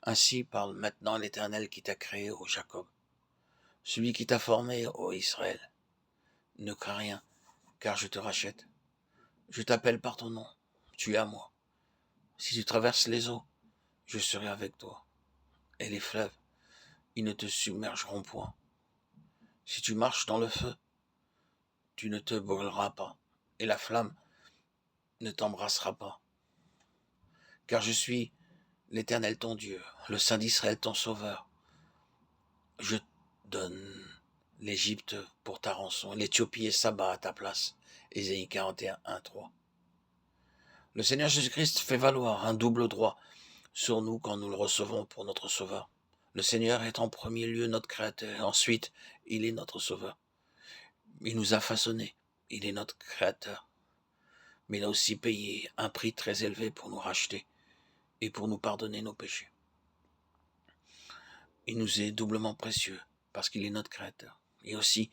Ainsi parle maintenant l'Éternel qui t'a créé, ô Jacob, celui qui t'a formé, ô Israël. Ne crains rien, car je te rachète. Je t'appelle par ton nom, tu es à moi. Si tu traverses les eaux, je serai avec toi. Et les fleuves, ils ne te submergeront point. Si tu marches dans le feu, tu ne te brûleras pas, et la flamme ne t'embrassera pas. Car je suis l'Éternel ton Dieu, le Saint d'Israël ton Sauveur. Je donne l'Égypte pour ta rançon, l'Éthiopie et Saba à ta place. Ésaïe 41, 1, 3. Le Seigneur Jésus-Christ fait valoir un double droit sur nous quand nous le recevons pour notre Sauveur. Le Seigneur est en premier lieu notre Créateur, et ensuite il est notre Sauveur. Il nous a façonnés, il est notre Créateur. Mais il a aussi payé un prix très élevé pour nous racheter et pour nous pardonner nos péchés. Il nous est doublement précieux parce qu'il est notre Créateur et aussi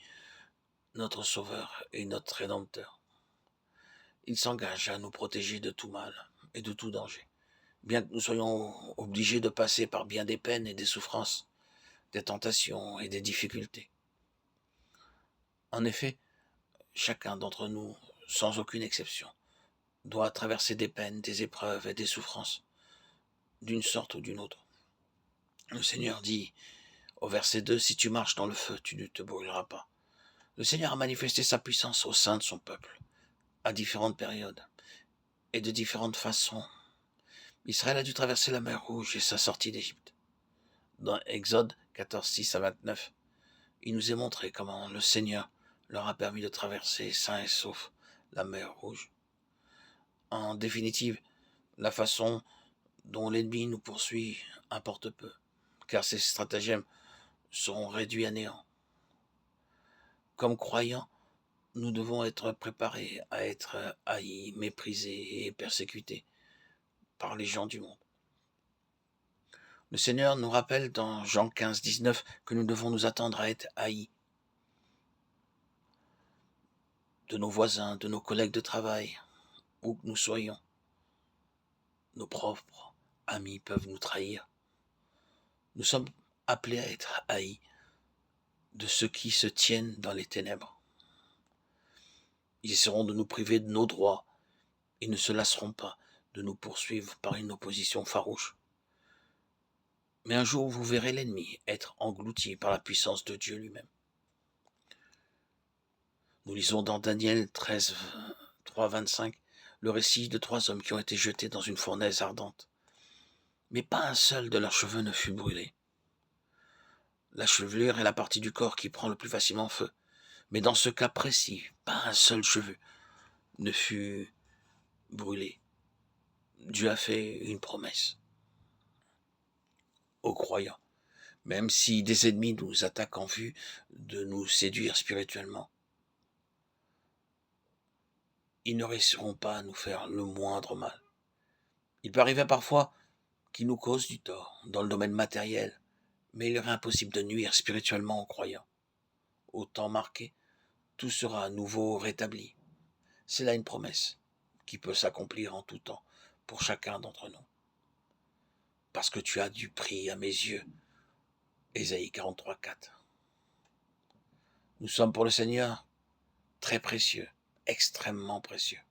notre Sauveur et notre Rédempteur. Il s'engage à nous protéger de tout mal et de tout danger. Bien que nous soyons obligés de passer par bien des peines et des souffrances, des tentations et des difficultés. En effet, chacun d'entre nous, sans aucune exception, doit traverser des peines, des épreuves et des souffrances, d'une sorte ou d'une autre. Le Seigneur dit au verset 2, « Si tu marches dans le feu, tu ne te brûleras pas. » Le Seigneur a manifesté sa puissance au sein de son peuple, à différentes périodes et de différentes façons. Israël a dû traverser la mer Rouge et sa sortie d'Égypte. Dans Exode 14, 6 à 29, il nous est montré comment le Seigneur leur a permis de traverser sains et saufs la mer Rouge. En définitive, la façon dont l'ennemi nous poursuit importe peu, car ses stratagèmes seront réduits à néant. Comme croyants, nous devons être préparés à être haïs, méprisés et persécutés par les gens du monde. Le Seigneur nous rappelle dans Jean 15, 19 que nous devons nous attendre à être haïs de nos voisins, de nos collègues de travail, où que nous soyons. Nos propres amis peuvent nous trahir. Nous sommes appelés à être haïs de ceux qui se tiennent dans les ténèbres. Ils essaieront de nous priver de nos droits et ne se lasseront pas de nous poursuivre par une opposition farouche. Mais un jour, vous verrez l'ennemi être englouti par la puissance de Dieu lui-même. Nous lisons dans Daniel 13, 3, 25, le récit de 3 hommes qui ont été jetés dans une fournaise ardente. Mais pas un seul de leurs cheveux ne fut brûlé. La chevelure est la partie du corps qui prend le plus facilement feu. Mais dans ce cas précis, pas un seul cheveu ne fut brûlé. Dieu a fait une promesse aux croyants. Même si des ennemis nous attaquent en vue de nous séduire spirituellement, ils ne réussiront pas à nous faire le moindre mal. Il peut arriver parfois qu'ils nous causent du tort dans le domaine matériel, mais il est impossible de nuire spirituellement aux croyants. Au temps marqué, tout sera à nouveau rétabli. C'est là une promesse qui peut s'accomplir en tout temps pour chacun d'entre nous. Parce que tu as du prix à mes yeux. Ésaïe 43, 4. Nous sommes pour le Seigneur très précieux, extrêmement précieux.